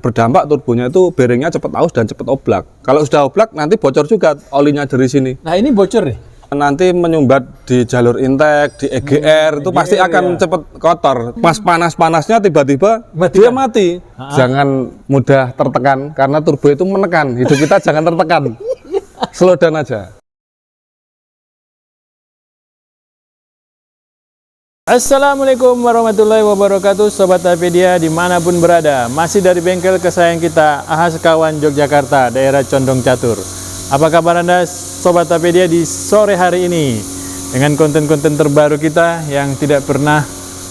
berdampak turbonya itu bearingnya cepat aus dan cepat oblak. Kalau sudah oblak nanti bocor juga olinya dari sini. Nah ini bocor nih. Nanti menyumbat di jalur intek, di EGR itu pasti akan cepat kotor. Pas panas-panasnya tiba-tiba dia mati. Jangan mudah tertekan karena turbo itu menekan. Hidup kita jangan tertekan. Slow down aja. Assalamualaikum warahmatullahi wabarakatuh, Sobat Hapedia dimanapun berada. Masih dari bengkel kesayangan kita, AHA Sekawan Yogyakarta, daerah Condong Catur. Apa kabar Anda Sobat Hapedia di sore hari ini? Dengan konten-konten terbaru kita yang tidak pernah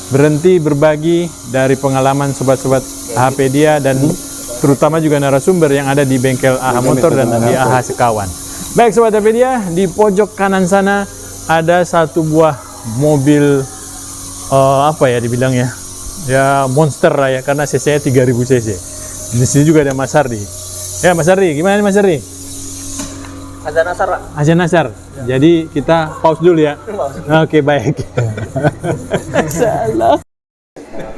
berhenti berbagi dari pengalaman Sobat-Sobat Hapedia dan terutama juga narasumber yang ada di bengkel AHA Motor dan di AHA Sekawan. Baik Sobat Hapedia, di pojok kanan sana ada satu buah mobil apa ya dibilang ya monster lah ya, karena cc-nya 3000 cc. Di sini juga ada Mas Ardi. Ya Mas Ardi, gimana nih Mas Ardi? Azan Nasar, Pak. Azan Nasar. Ya. Jadi kita pause dulu ya. Oke, baik. Salah.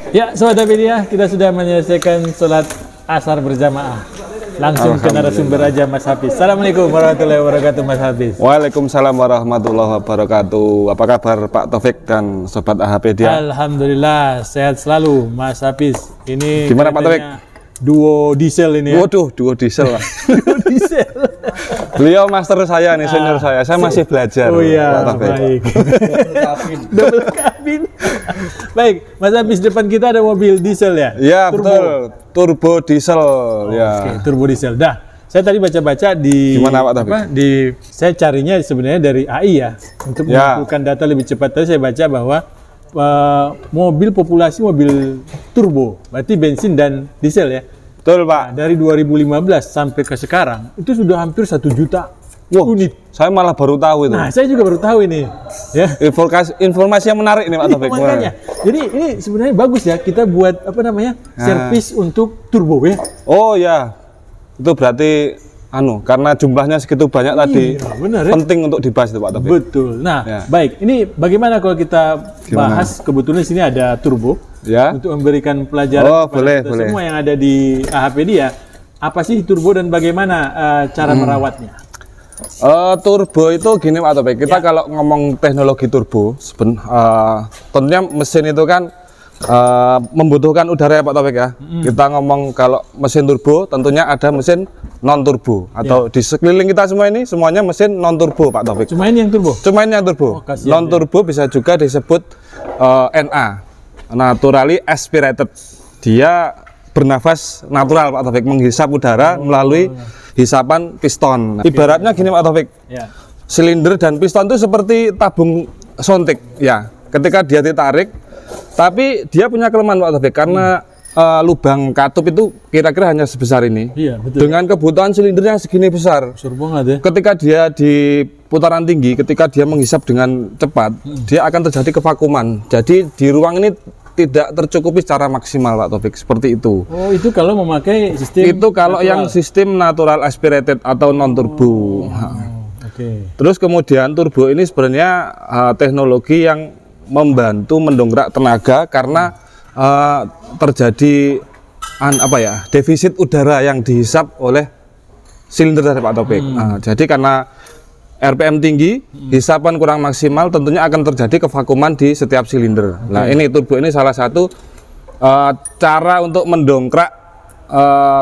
Ya, Sobat Hapedia, kita sudah menyelesaikan sholat asar berjamaah. Langsung ke narasumber aja Mas Hafiz. Assalamualaikum warahmatullahi wabarakatuh Mas Hafiz. Waalaikumsalam warahmatullahi wabarakatuh. Apa kabar Pak Taufik dan Sobat Hapedia? Alhamdulillah sehat selalu Mas Hafiz. Ini gimana Pak Taufik? Duo diesel ini ya. Waduh, duo diesel lah. Duo diesel. Beliau master saya nih, senior saya. Saya masih belajar. Oh iya, baik. Double kabin. Baik, Mas Hafiz, depan kita ada mobil diesel ya? Iya, betul. Turbo diesel. Ya. Oke, turbo diesel. Dah, saya tadi baca-baca di gimana Pak Taufik? Saya carinya sebenarnya dari AI ya. Untuk mengumpulkan data lebih cepat. Tadi saya baca bahwa mobil populasi mobil turbo, berarti bensin dan diesel ya. Betul Pak. Nah, dari 2015 sampai ke sekarang itu sudah hampir 1 juta unit. Saya malah baru tahu itu. Nah, saya juga baru tahu ini. Ya. Informasi yang menarik nih Pak Taufik. Makanya. Jadi ini sebenarnya bagus ya kita buat servis untuk turbo ya. Oh ya. Itu berarti karena jumlahnya segitu banyak tadi, benar, ya? Penting untuk dibahas itu Pak Taufik. Betul. Nah, baik. Ini bagaimana kalau kita bahas, kebetulan sini ada turbo, ya, untuk memberikan pelajaran kepada kita semua yang ada di Hapedia. Apa sih turbo dan bagaimana cara merawatnya? Turbo itu gini Pak Taufik. Kita kalau ngomong teknologi turbo, tentunya mesin itu kan membutuhkan udara ya Pak Taufik ya. Kita ngomong kalau mesin turbo tentunya ada mesin non turbo atau di sekeliling kita semua ini semuanya mesin non turbo Pak Taufik. Cuma ini yang turbo? Cuma ini yang turbo. Non turbo bisa juga disebut NA, naturally aspirated. Dia bernafas natural Pak Taufik, menghisap udara melalui hisapan piston. Ibaratnya gini Pak Taufik. Silinder dan piston itu seperti tabung sontik ya. Ketika dia ditarik, tapi dia punya kelemahan Pak Taufik karena lubang katup itu kira-kira hanya sebesar ini. Iya, betul. Dengan kebutuhan silinder yang segini besar. Besar banget ya. Ketika dia di putaran tinggi, ketika dia menghisap dengan cepat, dia akan terjadi kevakuman. Jadi di ruang ini tidak tercukupi secara maksimal Pak Taufik, seperti itu. Oh, itu kalau memakai sistem itu kalau natural. Yang sistem natural aspirated atau non turbo. Terus kemudian turbo ini sebenarnya teknologi yang membantu mendongkrak tenaga karena terjadi defisit udara yang dihisap oleh silinder dari Pak Taufik. Jadi karena RPM tinggi, hisapan kurang maksimal, tentunya akan terjadi kevakuman di setiap silinder. Nah, ini turbo ini salah satu cara untuk mendongkrak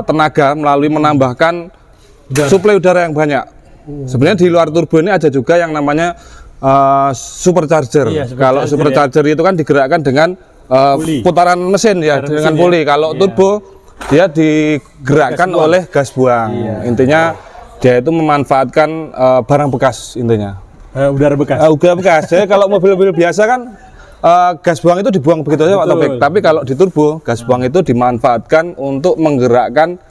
tenaga melalui menambahkan suplai udara yang banyak. Sebenarnya di luar turbo ini ada juga yang namanya supercharger. Kalau supercharger itu kan digerakkan dengan putaran mesin ya, dengan puli. Kalau turbo dia digerakkan oleh gas buang. Intinya dia itu memanfaatkan barang bekas intinya. Udara bekas. Udara bekas. Jadi kalau mobil-mobil biasa kan gas buang itu dibuang begitu saja Pak Taufik. Tapi kalau di turbo gas buang itu dimanfaatkan untuk menggerakkan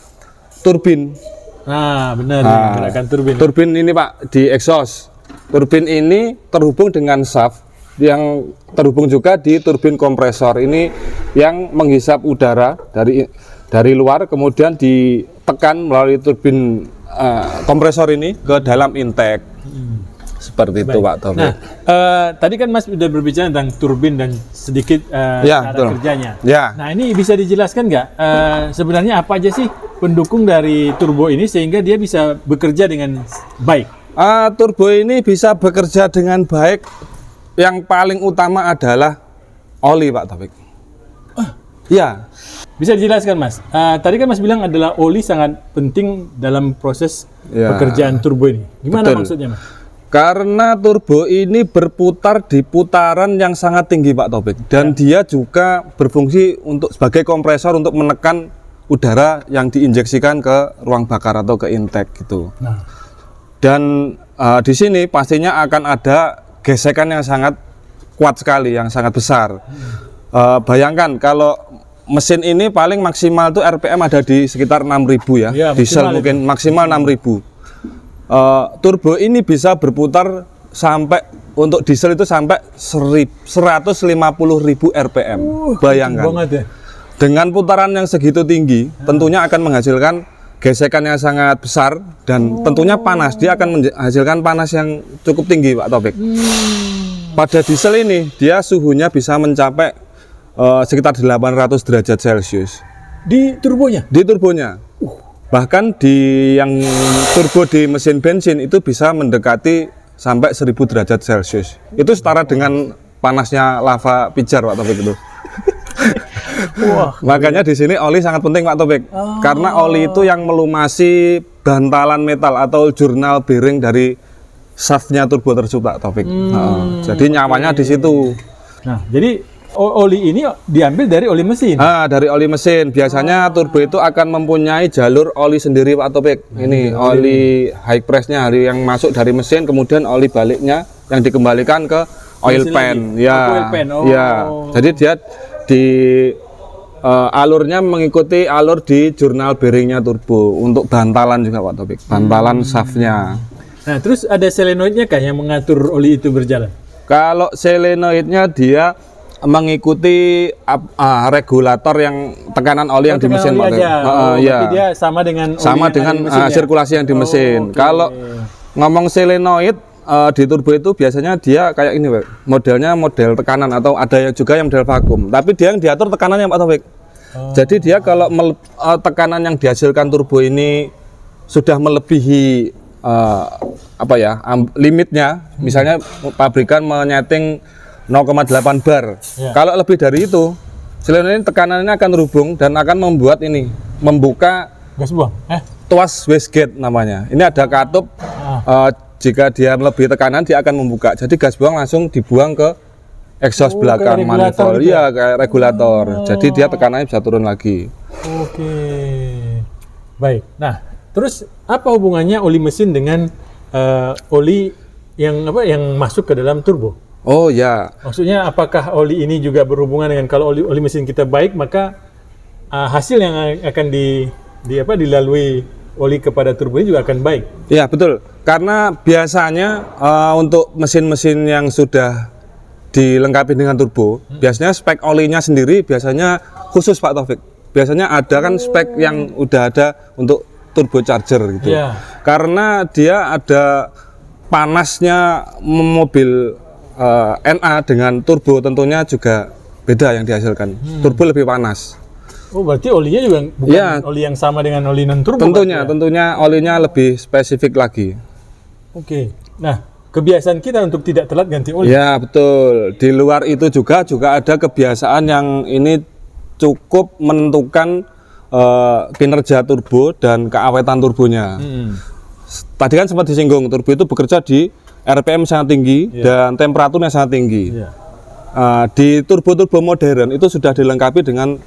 turbin. Nah, benar, menggerakkan turbin. Turbin ini Pak di exhaust. Turbin ini terhubung dengan shaft yang terhubung juga di turbin kompresor ini yang menghisap udara dari luar kemudian ditekan melalui turbin kompresor ini ke dalam intake. Seperti itu Pak Taufik. Nah, tadi kan Mas sudah berbicara tentang turbin dan sedikit Ya, cara betul. kerjanya. Ya. Nah, ini bisa dijelaskan nggak sebenarnya apa aja sih pendukung dari turbo ini sehingga dia bisa bekerja dengan baik? Turbo ini bisa bekerja dengan baik. Yang paling utama adalah oli Pak Taufik. Ya. Bisa dijelaskan Mas? Tadi kan Mas bilang adalah oli sangat penting dalam proses Ya. pekerjaan turbo ini. Gimana Betul. maksudnya Mas? Karena turbo ini berputar di putaran yang sangat tinggi Pak Taufik, dan dia juga berfungsi untuk sebagai kompresor untuk menekan udara yang diinjeksikan ke ruang bakar atau ke intake gitu. Nah, Dan di sini pastinya akan ada gesekan yang sangat kuat sekali, yang sangat besar. Bayangkan kalau mesin ini paling maksimal tuh RPM ada di sekitar 6.000 ya, Ya, diesel maksimal mungkin maksimal 6.000. Turbo ini bisa berputar sampai untuk diesel itu sampai 150.000 RPM. Bayangkan. banget ya. Dengan putaran yang segitu tinggi, tentunya akan menghasilkan gesekan yang sangat besar dan tentunya panas. Dia akan menghasilkan panas yang cukup tinggi, Pak Taufik. Pada diesel ini, dia suhunya bisa mencapai sekitar 800 derajat Celcius Di turbonya? di turbonya. Bahkan di yang turbo di mesin bensin itu bisa mendekati sampai 1000 derajat Celcius. Itu setara dengan panasnya lava pijar, Pak Taufik itu. Wah. Makanya di sini oli sangat penting Pak Taufik. Karena oli itu yang melumasi bantalan metal atau jurnal bearing dari shaftnya turbo tersebut Pak Taufik. Jadi nyawanya di situ. Nah, jadi oli ini diambil dari oli mesin. Dari oli mesin. Biasanya turbo itu akan mempunyai jalur oli sendiri Pak Taufik. Ini oli high pressnya yang masuk dari mesin, kemudian oli baliknya yang dikembalikan ke oil Mesin pan. lagi. Ya, Oil pan. Oh. ya. Jadi dia di alurnya mengikuti alur di jurnal bearingnya turbo untuk bantalan juga Pak Taufik. Bantalan shaftnya. Nah, terus ada solenoidnya kah yang mengatur oli itu berjalan? Kalau solenoidnya dia mengikuti regulator yang tekanan oli yang di mesin Pak Taufik. Iya. Berarti dia sama dengan oli Sama yang dengan ada di mesin ya? sirkulasi yang di mesin. oke. Kalau ngomong solenoid di turbo itu biasanya dia kayak ini Pak. Modelnya model tekanan atau ada yang juga yang model vakum. Tapi dia yang diatur tekanannya Pak Taufik. Jadi dia kalau tekanan yang dihasilkan turbo ini sudah melebihi limitnya, misalnya pabrikan menyeting 0,8 bar. Ya. Kalau lebih dari itu, solenoid ini tekanannya akan terhubung dan akan membuka Gas buang. tuas wastegate namanya. Ini ada katup. Jika dia melebihi tekanan, dia akan membuka. Jadi gas buang langsung dibuang ke exhaust belakang kayak regulator manifold. gitu ya? Iya, kayak regulator. Jadi dia tekanannya bisa turun lagi. Oke. Baik. Nah, terus apa hubungannya oli mesin dengan oli yang masuk ke dalam turbo? Oh ya, Maksudnya apakah oli ini juga berhubungan dengan kalau oli mesin kita baik maka hasil yang akan dilalui oli kepada turbo ini juga akan baik. ya betul. Karena biasanya untuk mesin-mesin yang sudah dilengkapi dengan turbo, biasanya spek olinya sendiri biasanya khusus Pak Taufik. Biasanya ada kan spek yang udah ada untuk turbocharger gitu. Iya. Karena dia ada panasnya mobil NA dengan turbo tentunya juga beda yang dihasilkan. Turbo lebih panas. Oh, berarti olinya juga bukan Ya. oli yang sama dengan oli non turbo. Tentunya, berarti ya? tentunya olinya lebih spesifik lagi. Oke. Nah, kebiasaan kita untuk tidak telat ganti oli. Ya betul. Di luar itu juga ada kebiasaan yang ini cukup menentukan kinerja turbo dan keawetan turbonya. Tadi kan sempat disinggung, turbo itu bekerja di RPM sangat tinggi dan temperaturnya sangat tinggi. Iya. Di turbo-turbo modern itu sudah dilengkapi dengan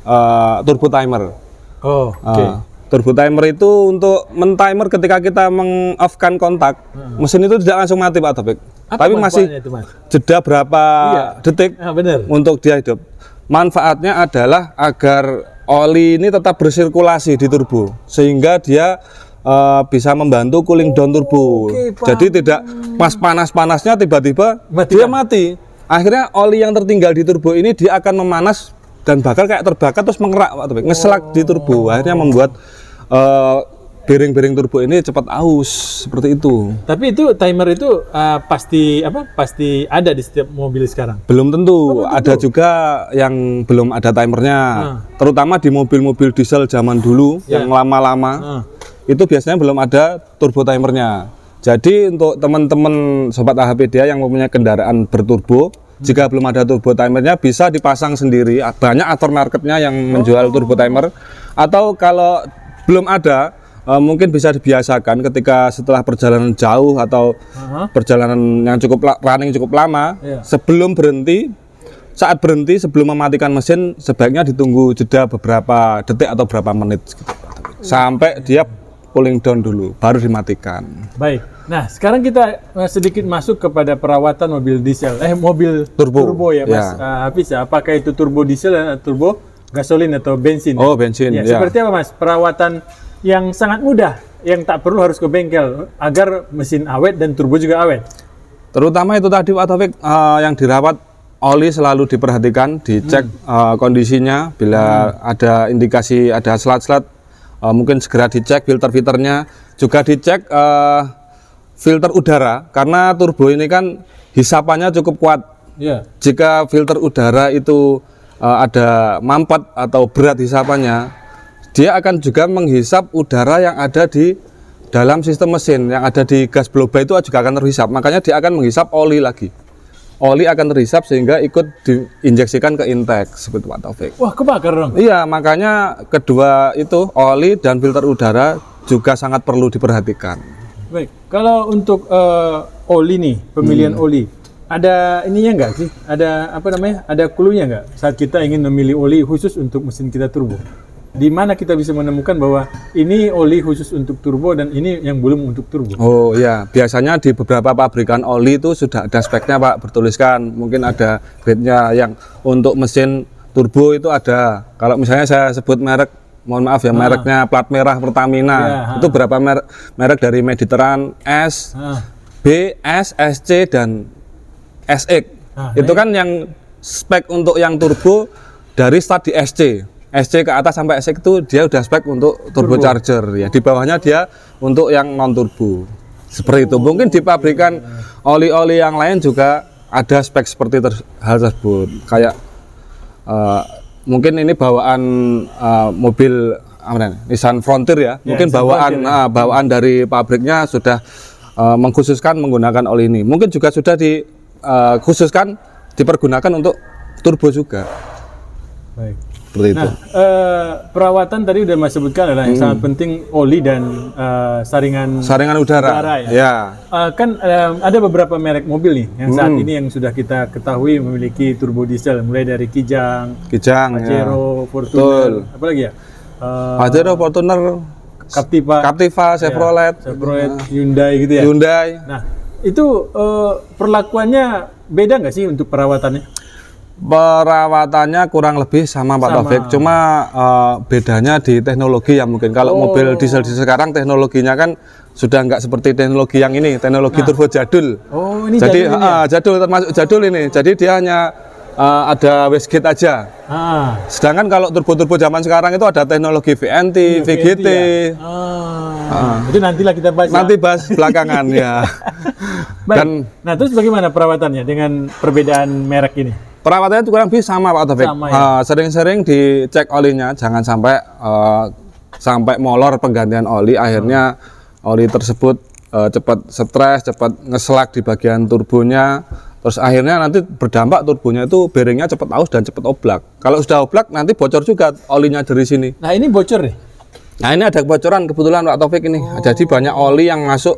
turbo timer. Oh, oke. Turbo timer itu untuk men-timer ketika kita meng-off-kan kontak, mesin itu tidak langsung mati Pak Taufik. Apa Tapi masih manfaatnya itu, Mas? jeda berapa detik Benar. untuk dia hidup. Manfaatnya adalah agar oli ini tetap bersirkulasi di turbo sehingga dia bisa membantu cooling down turbo. Jadi tidak pas panas-panasnya tiba-tiba dia mati. Akhirnya oli yang tertinggal di turbo ini dia akan memanas dan bakal kayak terbakar terus mengerak Pak Taufik, ngeselak di turbo. Akhirnya membuat bearing-bearing turbo ini cepat aus seperti itu. Tapi itu timer itu pasti ada di setiap mobil sekarang. Belum tentu, ada juga yang belum ada timernya. Terutama di mobil-mobil diesel zaman dulu yang lama-lama. Itu biasanya belum ada turbo timernya. Jadi untuk teman-teman sobat AHPDIA yang mempunyai kendaraan berturbo, jika belum ada turbo timernya bisa dipasang sendiri. Banyak aftermarketnya yang menjual turbo timer. Atau kalau belum ada, mungkin bisa dibiasakan ketika setelah perjalanan jauh atau perjalanan yang running cukup lama, sebelum berhenti, saat berhenti sebelum mematikan mesin sebaiknya ditunggu jeda beberapa detik atau beberapa menit gitu, sampai dia cooling down dulu, baru dimatikan. Baik. Nah, sekarang kita sedikit masuk kepada perawatan mobil diesel, mobil turbo ya, Mas Hafiz. Apakah itu turbo diesel dan turbo gasolin atau bensin? Oh, bensin. Ya, seperti apa, Mas? Perawatan yang sangat mudah, yang tak perlu harus ke bengkel agar mesin awet dan turbo juga awet. Terutama itu tadi Pak Taufik, yang dirawat, oli selalu diperhatikan, dicek kondisinya. Bila ada indikasi ada selat-selat, mungkin segera dicek filter-filternya, juga dicek filter udara, karena turbo ini kan hisapannya cukup kuat. Jika filter udara itu ada mampet atau berat hisapannya, dia akan juga menghisap udara yang ada di dalam sistem mesin, yang ada di gas blower itu juga akan terhisap. Makanya dia akan menghisap oli lagi. Oli akan terhisap sehingga ikut diinjeksikan ke intake seperti Pak Taufik. Wah, kebakar dong. Iya, makanya kedua itu oli dan filter udara juga sangat perlu diperhatikan. Baik, kalau untuk oli nih, pemilihan oli, ada ininya enggak sih? Ada apa namanya? Ada clue-nya enggak saat kita ingin memilih oli khusus untuk mesin kita turbo? Di mana kita bisa menemukan bahwa ini oli khusus untuk turbo dan ini yang belum untuk turbo? Oh ya, biasanya di beberapa pabrikan oli itu sudah ada speknya Pak, bertuliskan. Mungkin ada grade-nya yang untuk mesin turbo itu ada. Kalau misalnya saya sebut merek, mohon maaf ya, mereknya plat merah Pertamina. Itu berapa merek dari Mediterranean, S, B, S, SC, dan SX. Itu kan yang spek untuk yang turbo dari start di SC. SC ke atas sampai SX itu dia udah spek untuk turbocharger ya. Di bawahnya dia untuk yang non turbo. Seperti itu. Mungkin di pabrikan oli-oli yang lain juga ada spek seperti hal tersebut. Kayak mungkin ini bawaan mobil Nissan Frontier ya. Mungkin bawaan dari pabriknya sudah mengkhususkan menggunakan oli ini. Mungkin juga sudah dikhususkan dipergunakan untuk turbo juga. Baik. Seperti itu. Perawatan tadi udah Mas sebutkan adalah yang sangat penting oli dan saringan udara ya. Kan ada beberapa merek mobil nih yang saat ini yang sudah kita ketahui memiliki turbo diesel, mulai dari Kijang, Pajero, Fortuner, apa lagi ya? Pajero, Fortuner, Captiva, Chevrolet, Hyundai gitu ya. Hyundai. Nah, itu perlakuannya beda nggak sih untuk perawatannya? Perawatannya kurang lebih sama Pak Taufik, cuma bedanya di teknologi ya mungkin. Kalau mobil diesel sekarang teknologinya kan sudah nggak seperti teknologi yang ini, teknologi turbo jadul. Oh, ini jadi jadul, termasuk jadul ini. Jadi dia hanya ada wastegate aja. Sedangkan kalau turbo-turbo zaman sekarang itu ada teknologi VNT, VGT. Itu nantilah kita bahas. Nanti bahas belakangan ya. Dan nah terus bagaimana perawatannya dengan perbedaan merek ini? Perawatannya itu kurang lebih sama Pak Taufik. Sering-sering dicek olinya, jangan sampai molor penggantian oli. Akhirnya oli tersebut cepat stres, cepat ngeselak di bagian turbonya. Terus akhirnya nanti berdampak turbonya itu bearingnya cepat aus dan cepat oblak. Kalau sudah oblak nanti bocor juga olinya dari sini. Nah ini bocor nih. Nah ini ada kebocoran kebetulan Pak Taufik ini. Jadi banyak oli yang masuk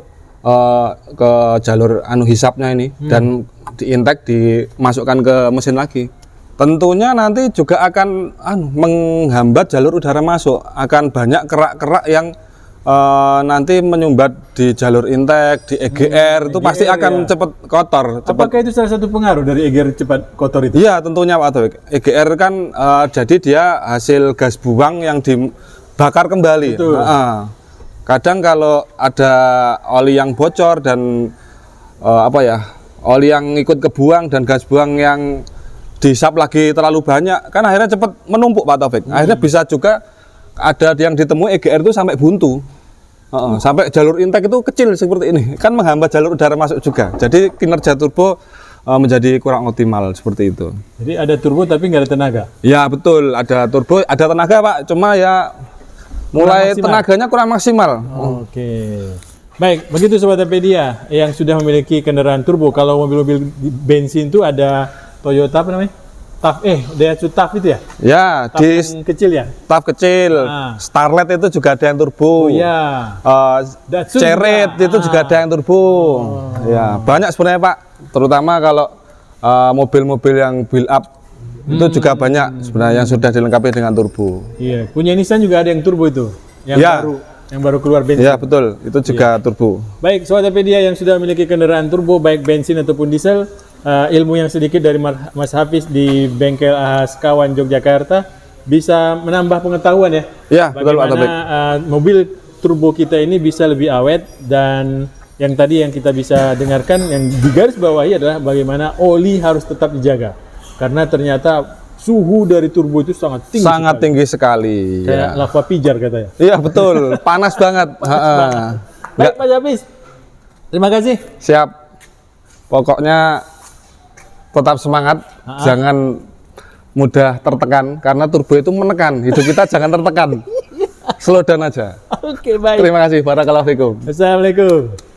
ke jalur hisapnya ini dan di intake dimasukkan ke mesin lagi. Tentunya nanti juga akan menghambat jalur udara masuk. Akan banyak kerak-kerak yang nanti menyumbat di jalur intake, di EGR itu pasti akan cepat kotor. Apakah itu salah satu pengaruh dari EGR cepat kotor itu? Iya tentunya Pak Taufik. EGR kan jadi dia hasil gas buang yang dibakar kembali. Kadang kalau ada oli yang bocor dan oli yang ikut kebuang dan gas buang yang dihisap lagi terlalu banyak, kan akhirnya cepat menumpuk Pak Taufik. Akhirnya bisa juga ada yang ditemui EGR itu sampai buntu. Sampai jalur intake itu kecil seperti ini, kan menghambat jalur udara masuk juga. Jadi kinerja turbo menjadi kurang optimal seperti itu. Jadi ada turbo tapi nggak ada tenaga. Ya betul, ada turbo, ada tenaga Pak. Cuma ya mulai tenaganya kurang maksimal. Oke. Baik, begitu Sobat Apedia yang sudah memiliki kendaraan turbo. Kalau mobil-mobil bensin itu ada Toyota apa namanya? Daihatsu TAF itu ya? Ya, TAF di yang kecil ya? TAF kecil, Starlet itu juga ada yang turbo. Ya. Datsun Cerit juga. itu juga ada yang turbo. Ya, banyak sebenarnya Pak. Terutama kalau mobil-mobil yang build up itu juga banyak sebenarnya yang sudah dilengkapi dengan turbo. Iya, punya Nissan juga ada yang turbo itu, yang baru keluar bensin. Iya betul, itu juga turbo. Baik, Sobat Apedia yang sudah memiliki kendaraan turbo baik bensin ataupun diesel, ilmu yang sedikit dari Mas Hafiz di bengkel AHA Sekawan Yogyakarta bisa menambah pengetahuan ya. Iya betul Pak Taufik. Mobil turbo kita ini bisa lebih awet, dan yang tadi yang kita bisa dengarkan yang digaris bawahi adalah bagaimana oli harus tetap dijaga karena ternyata suhu dari turbo itu sangat tinggi. Sangat tinggi sekali. Kayak lava pijar katanya. Iya betul, panas banget. Baik Mas Hafiz, terima kasih. Siap. Pokoknya tetap semangat, jangan mudah tertekan karena turbo itu menekan. Hidup kita jangan tertekan. Slow down aja. Oke, baik. Terima kasih. Barakallahu fikum. Assalamualaikum.